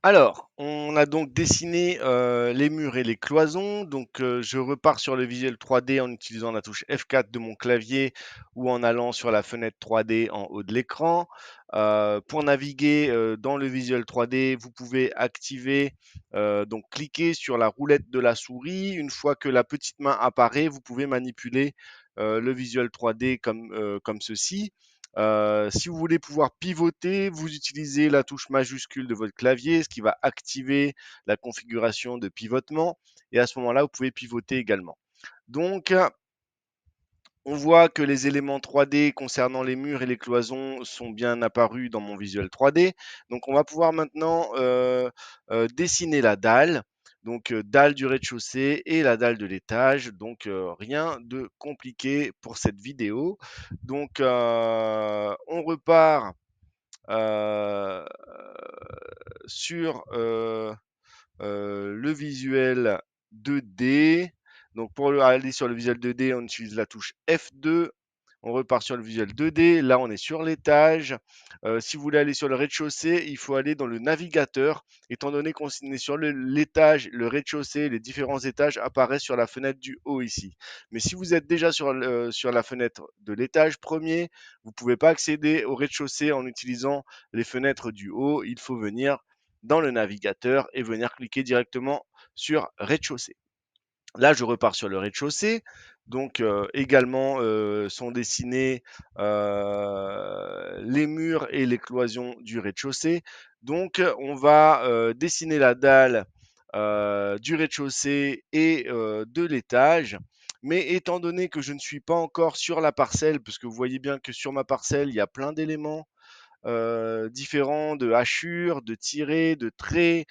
Alors, on a donc dessiné les murs et les cloisons. Donc, je repars sur le visuel 3D en utilisant la touche F4 de mon clavier ou en allant sur la fenêtre 3D en haut de l'écran. Pour naviguer dans le visuel 3D, vous pouvez activer, donc cliquer sur la roulette de la souris. Une fois que la petite main apparaît, vous pouvez manipuler le visuel 3D comme ceci. Si vous voulez pouvoir pivoter, vous utilisez la touche majuscule de votre clavier, ce qui va activer la configuration de pivotement. Et à ce moment-là, vous pouvez pivoter également. Donc, on voit que les éléments 3D concernant les murs et les cloisons sont bien apparus dans mon visuel 3D. Donc, on va pouvoir maintenant dessiner la dalle. Donc, dalle du rez-de-chaussée et la dalle de l'étage. Donc, rien de compliqué pour cette vidéo. Donc, on repart euh, sur le visuel 2D. Donc pour aller sur le visuel 2D, on utilise la touche F2. On repart sur le visuel 2D. Là, on est sur l'étage. Si vous voulez aller sur le rez-de-chaussée, il faut aller dans le navigateur. Étant donné qu'on est sur l'étage, le rez-de-chaussée, les différents étages apparaissent sur la fenêtre du haut ici. Mais si vous êtes déjà sur la fenêtre de l'étage premier, vous ne pouvez pas accéder au rez-de-chaussée en utilisant les fenêtres du haut. Il faut venir dans le navigateur et venir cliquer directement sur rez-de-chaussée. Là, je repars sur le rez-de-chaussée. Donc, également sont dessinés les murs et les cloisons du rez-de-chaussée. Donc, on va dessiner la dalle du rez-de-chaussée et de l'étage. Mais étant donné que je ne suis pas encore sur la parcelle, parce que vous voyez bien que sur ma parcelle, il y a plein d'éléments différents de hachures, de tirets, de traits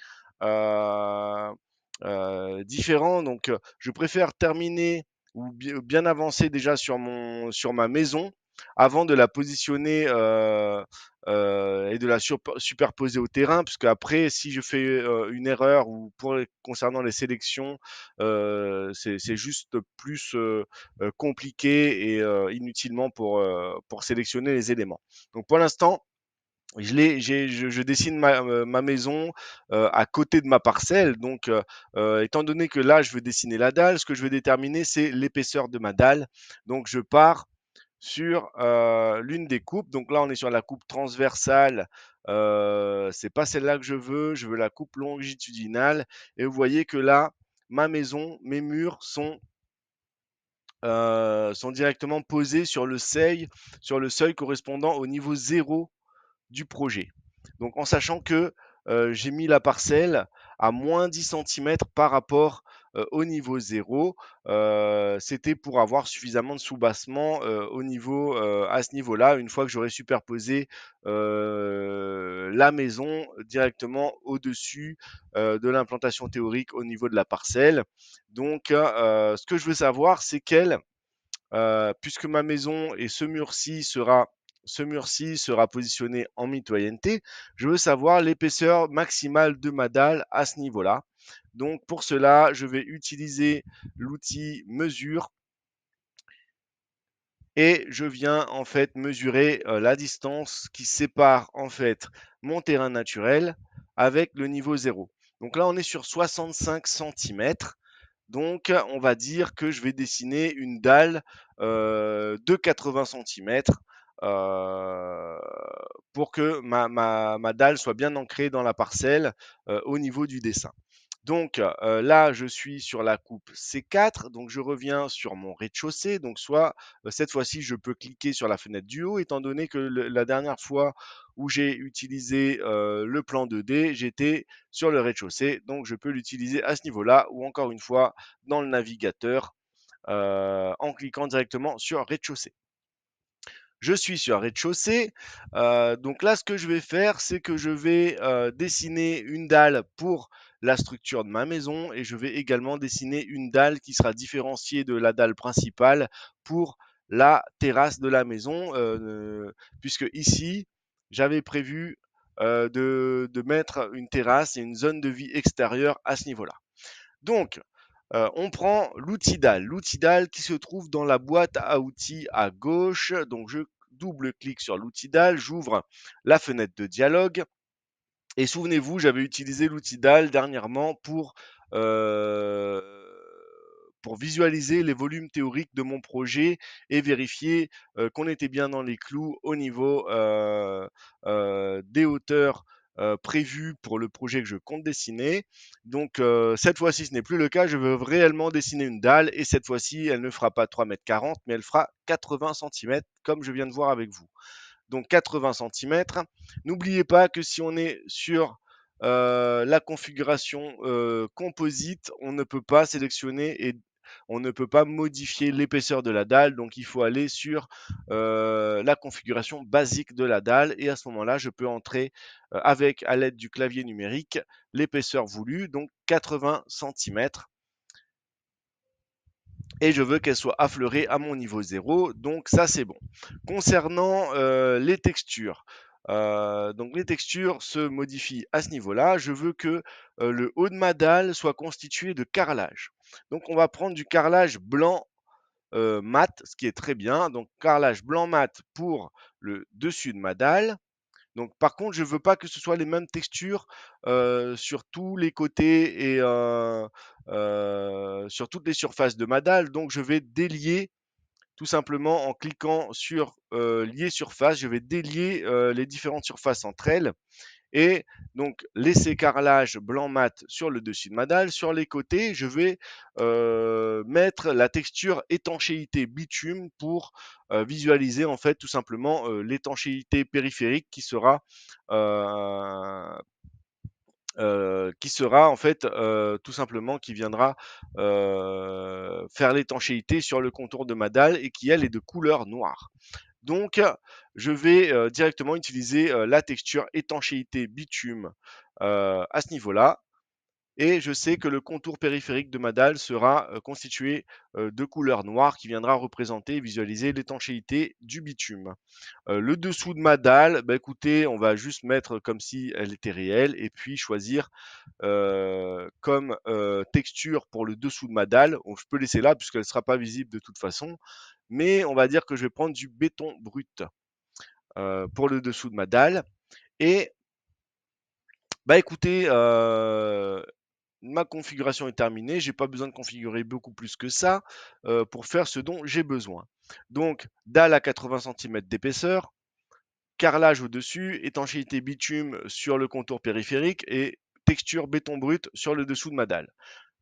différents. Donc, je préfère terminer ou bien avancer déjà sur ma maison avant de la positionner et de la superposer au terrain, puisque après, si je fais une erreur ou concernant les sélections, c'est juste plus compliqué et inutilement pour sélectionner les éléments. Donc pour l'instant, je dessine ma maison à côté de ma parcelle. Donc, étant donné que là, je veux dessiner la dalle, ce que je veux déterminer, c'est l'épaisseur de ma dalle. Donc, je pars sur l'une des coupes. Donc là, on est sur la coupe transversale. C'est pas celle-là que je veux la coupe longitudinale. Et vous voyez que là, ma maison, mes murs sont directement posés sur le seuil correspondant au niveau zéro du projet. Donc en sachant que j'ai mis la parcelle à moins 10 centimètres par rapport au niveau zéro, c'était pour avoir suffisamment de soubassement à ce niveau-là, une fois que j'aurais superposé la maison directement au-dessus de l'implantation théorique au niveau de la parcelle. Donc, ce que je veux savoir, c'est puisque ma maison et ce mur-ci sera positionné en mitoyenneté, je veux savoir l'épaisseur maximale de ma dalle à ce niveau-là. Donc pour cela, je vais utiliser l'outil mesure et je viens en fait mesurer la distance qui sépare en fait mon terrain naturel avec le niveau zéro. Donc là, on est sur 65 centimètres. Donc, on va dire que je vais dessiner une dalle de 80 centimètres pour que ma dalle soit bien ancrée dans la parcelle au niveau du dessin. Donc là, je suis sur la coupe C4, donc je reviens sur mon rez-de-chaussée. Donc soit cette fois-ci, je peux cliquer sur la fenêtre du haut, étant donné que la dernière fois où j'ai utilisé le plan 2D, j'étais sur le rez-de-chaussée, donc je peux l'utiliser à ce niveau-là, ou encore une fois dans le navigateur en cliquant directement sur rez-de-chaussée. Je suis sur rez-de-chaussée. Donc là, ce que je vais faire, c'est que je vais dessiner une dalle pour la structure de ma maison et je vais également dessiner une dalle qui sera différenciée de la dalle principale pour la terrasse de la maison, puisque ici, j'avais prévu de mettre une terrasse et une zone de vie extérieure à ce niveau-là. Donc, on prend l'outil dalle. L'outil dalle qui se trouve dans la boîte à outils à gauche. Donc, je double-clique sur l'outil dalle, j'ouvre la fenêtre de dialogue Et souvenez-vous, j'avais utilisé l'outil dalle dernièrement euh, pour visualiser les volumes théoriques de mon projet et vérifier qu'on était bien dans les clous au niveau des hauteurs prévues pour le projet que je compte dessiner. Donc cette fois-ci, ce n'est plus le cas. Je veux réellement dessiner une dalle et cette fois-ci, elle ne fera pas 3,40 m, mais elle fera 80 cm comme je viens de voir avec vous. Donc 80 cm. N'oubliez pas que si on est sur la configuration composite, on ne peut pas sélectionner et on ne peut pas modifier l'épaisseur de la dalle. Donc il faut aller sur la configuration basique de la dalle et à ce moment-là, je peux entrer avec à l'aide du clavier numérique l'épaisseur voulue, donc 80 cm et je veux qu'elle soit affleurée à mon niveau 0. Donc ça, c'est bon. Concernant les textures, donc les textures se modifient à ce niveau-là. Je veux que le haut de ma dalle soit constitué de carrelage. Donc on va prendre du carrelage blanc mat, ce qui est très bien. Donc carrelage blanc mat pour le dessus de ma dalle. Donc, par contre, je veux pas que ce soit les mêmes textures sur tous les côtés et sur toutes les surfaces de ma dalle. Donc, je vais délier tout simplement en cliquant sur lier surface. Je vais délier les différentes surfaces entre elles et donc laisser carrelage blanc mat sur le dessus de ma dalle. Sur les côtés, je vais mettre la texture étanchéité bitume pour visualiser en fait tout simplement l'étanchéité périphérique qui sera en fait tout simplement qui viendra faire l'étanchéité sur le contour de ma dalle et qui elle est de couleur noire. Donc, je vais directement utiliser la texture étanchéité bitume à ce niveau-là. Et je sais que le contour périphérique de ma dalle sera constitué de couleur noire qui viendra représenter et visualiser l'étanchéité du bitume. Le dessous de ma dalle, bah, écoutez, on va juste mettre comme si elle était réelle et puis choisir comme texture pour le dessous de ma dalle. Je peux laisser là puisqu'elle ne sera pas visible de toute façon. Mais on va dire que je vais prendre du béton brut pour le dessous de ma dalle. Et bah écoutez, ma configuration est terminée. J'ai pas besoin de configurer beaucoup plus que ça pour faire ce dont j'ai besoin. Donc, dalle à 80 cm d'épaisseur, carrelage au-dessus, étanchéité bitume sur le contour périphérique et texture béton brut sur le dessous de ma dalle.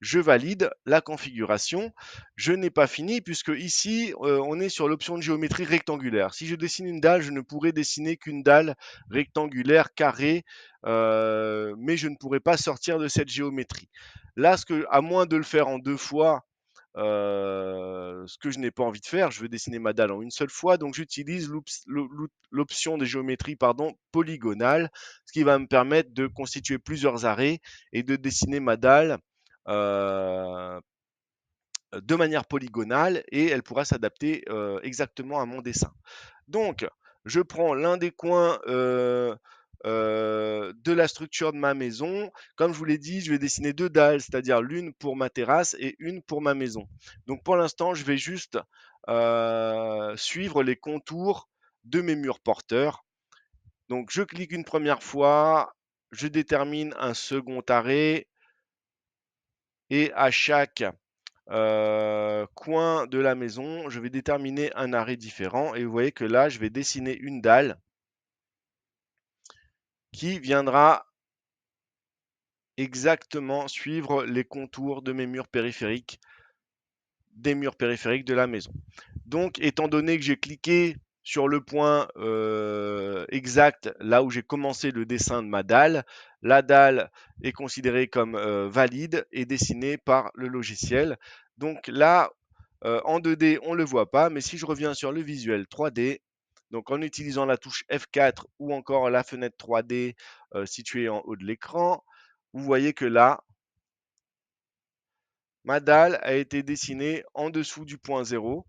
Je valide la configuration. Je n'ai pas fini puisque ici, on est sur l'option de géométrie rectangulaire. Si je dessine une dalle, je ne pourrai dessiner qu'une dalle rectangulaire carrée, mais je ne pourrai pas sortir de cette géométrie. Là, à moins de le faire en deux fois, ce que je n'ai pas envie de faire, je veux dessiner ma dalle en une seule fois, donc j'utilise l'option de géométrie polygonale, ce qui va me permettre de constituer plusieurs arrêts et de dessiner ma dalle euh, de manière polygonale et elle pourra s'adapter exactement à mon dessin. Donc, je prends l'un des coins de la structure de ma maison. Comme je vous l'ai dit, je vais dessiner deux dalles, c'est-à-dire l'une pour ma terrasse et une pour ma maison. Donc, pour l'instant, je vais juste suivre les contours de mes murs porteurs. Donc, je clique une première fois, je détermine un second arrêt et à chaque coin de la maison, je vais déterminer un arrêt différent et vous voyez que là, je vais dessiner une dalle qui viendra exactement suivre les contours de mes murs périphériques, des murs périphériques de la maison. Donc, étant donné que j'ai cliqué sur le point exact là où j'ai commencé le dessin de ma dalle, la dalle est considérée comme valide et dessinée par le logiciel. Donc là, en 2D, on ne le voit pas, mais si je reviens sur le visuel 3D, donc en utilisant la touche F4 ou encore la fenêtre 3D située en haut de l'écran, vous voyez que là, ma dalle a été dessinée en dessous du point 0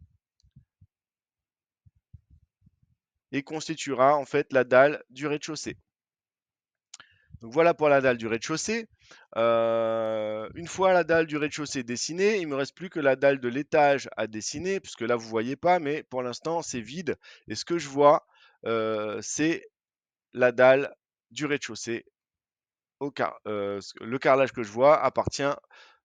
et constituera en fait la dalle du rez-de-chaussée. Donc voilà pour la dalle du rez-de-chaussée. Une fois la dalle du rez-de-chaussée dessinée, il ne me reste plus que la dalle de l'étage à dessiner, puisque là vous ne voyez pas, mais pour l'instant c'est vide. Et ce que je vois, c'est la dalle du rez-de-chaussée le carrelage que je vois appartient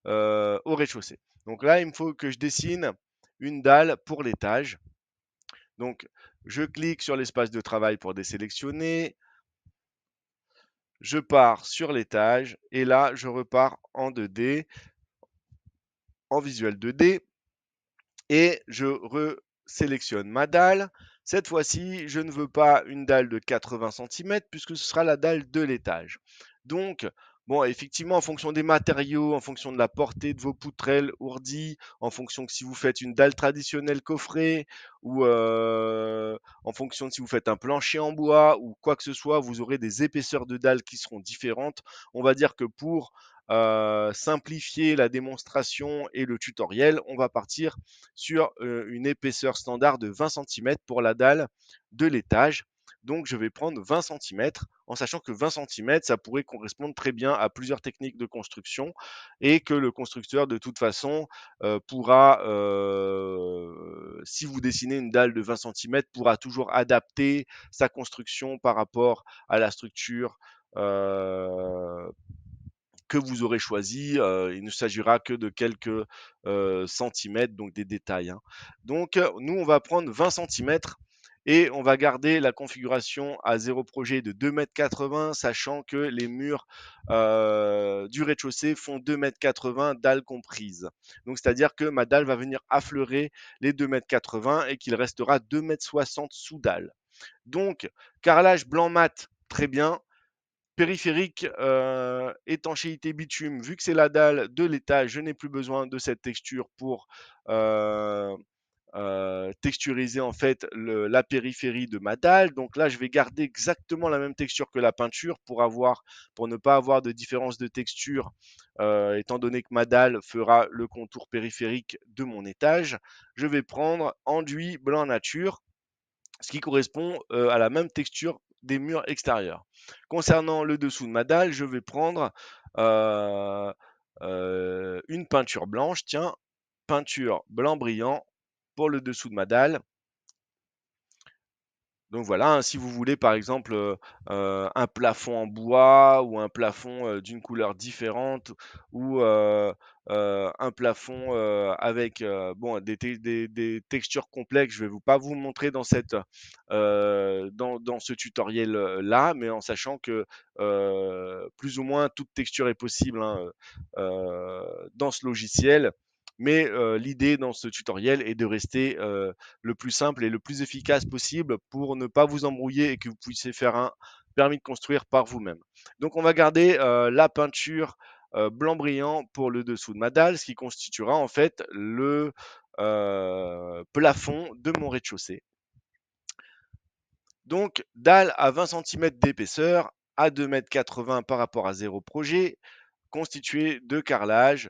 au rez-de-chaussée. Donc là, il me faut que je dessine une dalle pour l'étage. Donc, je clique sur l'espace de travail pour désélectionner. Je pars sur l'étage et là, je repars en 2D, en visuel 2D. Et je resélectionne ma dalle. Cette fois-ci, je ne veux pas une dalle de 80 centimètres puisque ce sera la dalle de l'étage. Donc, bon, effectivement, en fonction des matériaux, en fonction de la portée de vos poutrelles ourdies, en fonction que si vous faites une dalle traditionnelle coffrée ou en fonction de si vous faites un plancher en bois ou quoi que ce soit, vous aurez des épaisseurs de dalle qui seront différentes. On va dire que pour simplifier la démonstration et le tutoriel, on va partir sur une épaisseur standard de 20 centimètres pour la dalle de l'étage. Donc je vais prendre 20 centimètres en sachant que 20 centimètres, ça pourrait correspondre très bien à plusieurs techniques de construction et que le constructeur, de toute façon, pourra, si vous dessinez une dalle de 20 centimètres, pourra toujours adapter sa construction par rapport à la structure que vous aurez choisi. Il ne s'agira que de quelques centimètres, donc des détails, hein. Donc, nous, on va prendre 20 centimètres et on va garder la configuration à zéro projet de 2,80 m, sachant que les murs du rez-de-chaussée font 2,80 m, dalle comprise. Donc, c'est-à-dire que ma dalle va venir affleurer les 2,80 m et qu'il restera 2,60 m sous dalle. Donc, carrelage blanc mat, très bien. Périphérique, étanchéité bitume, vu que c'est la dalle de l'étage, je n'ai plus besoin de cette texture pour euh, texturiser en fait la périphérie de ma dalle. Donc là, je vais garder exactement la même texture que la peinture pour ne pas avoir de différence de texture, étant donné que ma dalle fera le contour périphérique de mon étage. Je vais prendre enduit blanc nature, ce qui correspond à la même texture des murs extérieurs. Concernant le dessous de ma dalle, je vais prendre euh, une peinture blanche, tiens, peinture blanc brillant pour le dessous de ma dalle. Donc voilà, hein, si vous voulez par exemple un plafond en bois ou un plafond d'une couleur différente ou un plafond avec bon, des textures complexes, je ne vais pas vous montrer dans ce tutoriel là, mais en sachant que plus ou moins toute texture est possible, hein, dans ce logiciel. Mais l'idée dans ce tutoriel est de rester le plus simple et le plus efficace possible pour ne pas vous embrouiller et que vous puissiez faire un permis de construire par vous-même. Donc on va garder la peinture blanc brillant pour le dessous de ma dalle, ce qui constituera en fait le plafond de mon rez-de-chaussée. Donc dalle à 20 centimètres d'épaisseur, à 2,80 m par rapport à zéro projet, constitué de carrelage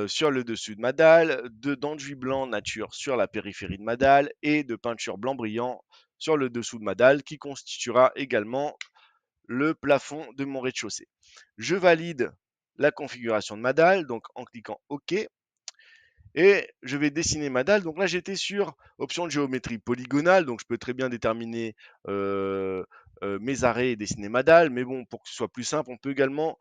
sur le dessus de ma dalle, d'enduit blanc nature sur la périphérie de ma dalle et de peinture blanc brillant sur le dessous de ma dalle qui constituera également le plafond de mon rez-de-chaussée. Je valide la configuration de ma dalle donc en cliquant OK et je vais dessiner ma dalle. Donc là, j'étais sur option de géométrie polygonale, donc je peux très bien déterminer mes arrêts et dessiner ma dalle. Mais bon, pour que ce soit plus simple, on peut également,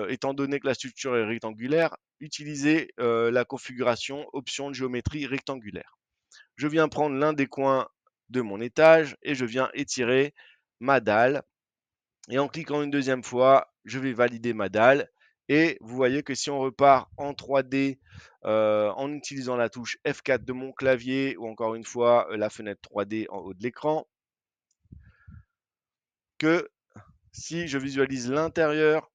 étant donné que la structure est rectangulaire, utiliser la configuration option de géométrie rectangulaire. Je viens prendre l'un des coins de mon étage et je viens étirer ma dalle et en cliquant une deuxième fois, je vais valider ma dalle. Et vous voyez que si on repart en 3D en utilisant la touche F4 de mon clavier ou encore une fois la fenêtre 3D en haut de l'écran, que si je visualise l'intérieur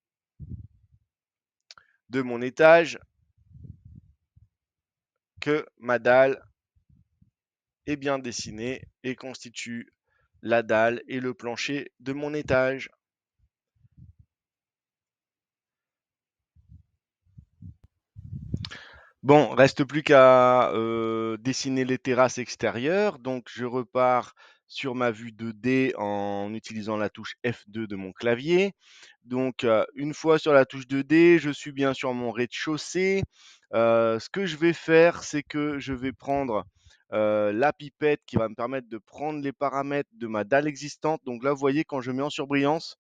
de mon étage, que ma dalle est bien dessinée et constitue la dalle et le plancher de mon étage. Bon, reste plus qu'à dessiner les terrasses extérieures. Donc, je repars sur ma vue 2D en utilisant la touche F2 de mon clavier. Donc, une fois sur la touche 2D, je suis bien sur mon rez-de-chaussée. Ce que je vais faire, c'est que je vais prendre la pipette qui va me permettre de prendre les paramètres de ma dalle existante. Donc là, vous voyez, quand je mets en surbrillance,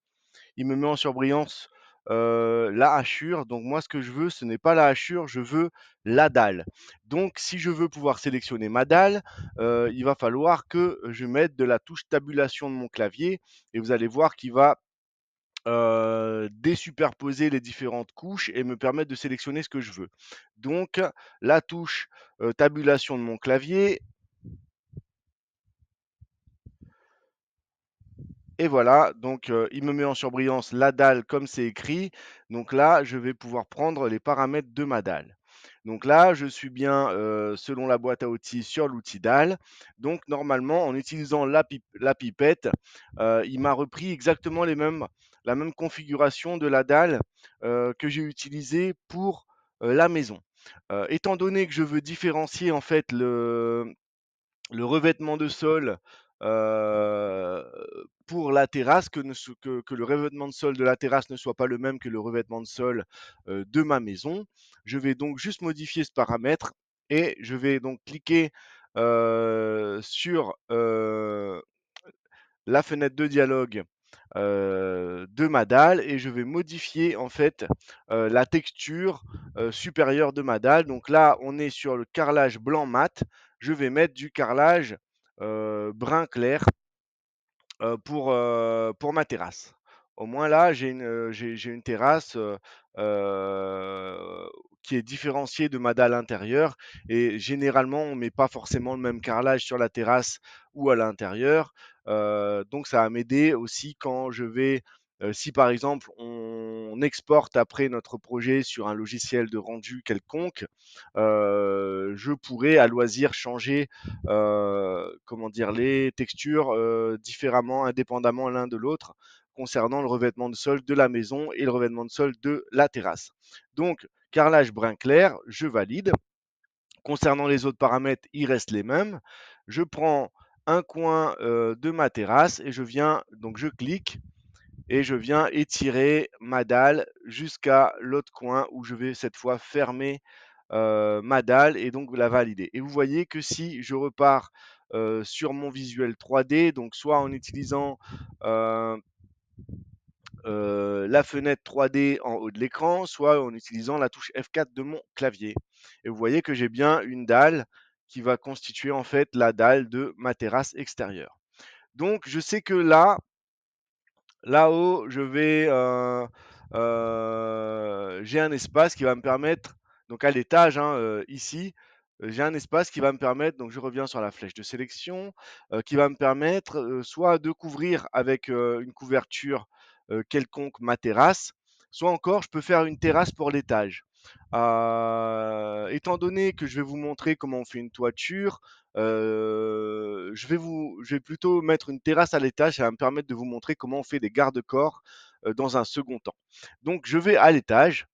il me met en surbrillance la hachure. Donc moi, ce que je veux, ce n'est pas la hachure, je veux la dalle. Donc si je veux pouvoir sélectionner ma dalle, il va falloir que je mette de la touche tabulation de mon clavier et vous allez voir qu'il va désuperposer les différentes couches et me permettre de sélectionner ce que je veux. Donc la touche tabulation de mon clavier. Et voilà, donc il me met en surbrillance la dalle comme c'est écrit. Donc là, je vais pouvoir prendre les paramètres de ma dalle. Donc là, je suis bien selon la boîte à outils sur l'outil dalle. Donc normalement, en utilisant la pipette, il m'a repris exactement la même configuration de la dalle que j'ai utilisée pour la maison. Étant donné que je veux différencier en fait le revêtement de sol euh, pour la terrasse, que le revêtement de sol de la terrasse ne soit pas le même que le revêtement de sol de ma maison. Je vais donc juste modifier ce paramètre et je vais donc cliquer sur la fenêtre de dialogue de ma dalle et je vais modifier en fait la texture supérieure de ma dalle. Donc là, on est sur le carrelage blanc mat. Je vais mettre du carrelage brun clair pour ma terrasse. Au moins là, j'ai une terrasse euh, qui est différenciée de ma dalle intérieure. Et généralement, on ne met pas forcément le même carrelage sur la terrasse ou à l'intérieur. Donc ça va m'aider aussi quand je vais, si par exemple on exporte après notre projet sur un logiciel de rendu quelconque, je pourrais à loisir changer comment dire, les textures différemment, indépendamment l'un de l'autre, concernant le revêtement de sol de la maison et le revêtement de sol de la terrasse. Donc, carrelage brun clair, je valide. Concernant les autres paramètres, ils restent les mêmes. Je prends un coin de ma terrasse et je clique et je viens étirer ma dalle jusqu'à l'autre coin où je vais cette fois fermer ma dalle et donc la valider. Et vous voyez que si je repars sur mon visuel 3D, donc soit en utilisant euh, la fenêtre 3D en haut de l'écran, soit en utilisant la touche F4 de mon clavier. Et vous voyez que j'ai bien une dalle qui va constituer en fait la dalle de ma terrasse extérieure. Donc je sais que là-haut, j'ai un espace qui va me permettre, donc à l'étage, hein, ici, j'ai un espace qui va me permettre, donc je reviens sur la flèche de sélection, qui va me permettre soit de couvrir avec une couverture quelconque ma terrasse, soit encore je peux faire une terrasse pour l'étage. Étant donné que je vais vous montrer comment on fait une toiture, je vais plutôt mettre une terrasse à l'étage. Ça va me permettre de vous montrer comment on fait des garde-corps dans un second temps. Donc, je vais à l'étage.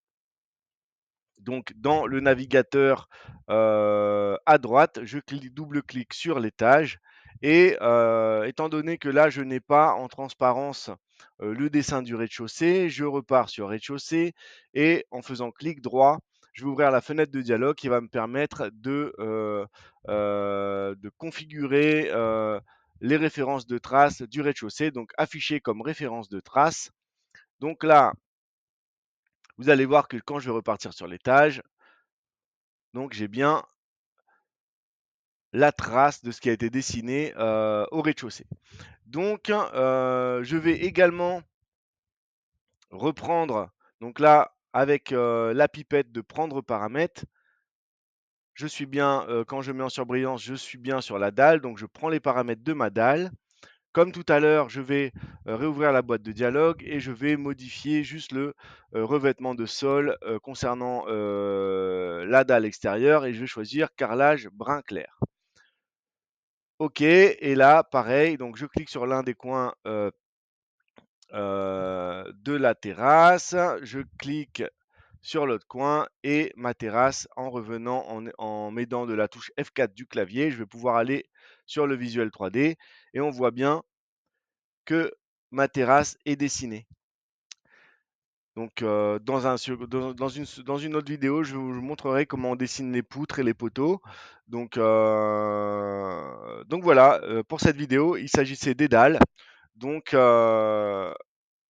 Donc, dans le navigateur à droite, double-clique sur l'étage. Et étant donné que là, je n'ai pas en transparence le dessin du rez-de-chaussée, je repars sur rez-de-chaussée et en faisant clic droit, je vais ouvrir la fenêtre de dialogue qui va me permettre de configurer les références de traces du rez-de-chaussée, donc afficher comme référence de trace. Donc là, vous allez voir que quand je vais repartir sur l'étage, donc j'ai bien la trace de ce qui a été dessiné au rez-de-chaussée. Donc je vais également reprendre, donc là avec la pipette de prendre paramètres, je suis bien, quand je mets en surbrillance, je suis bien sur la dalle, donc je prends les paramètres de ma dalle. Comme tout à l'heure, je vais réouvrir la boîte de dialogue et je vais modifier juste le revêtement de sol concernant la dalle extérieure et je vais choisir carrelage brun clair. OK, et là, pareil, donc je clique sur l'un des coins de la terrasse, je clique sur l'autre coin et ma terrasse, en revenant en m'aidant de la touche F4 du clavier, je vais pouvoir aller sur le visuel 3D et on voit bien que ma terrasse est dessinée. Donc, dans une autre vidéo, je vous montrerai comment on dessine les poutres et les poteaux. Donc voilà, pour cette vidéo, il s'agissait des dalles. Donc,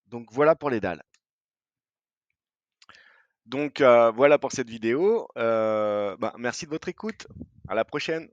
donc voilà pour les dalles. Donc voilà pour cette vidéo. Bah, merci de votre écoute. À la prochaine.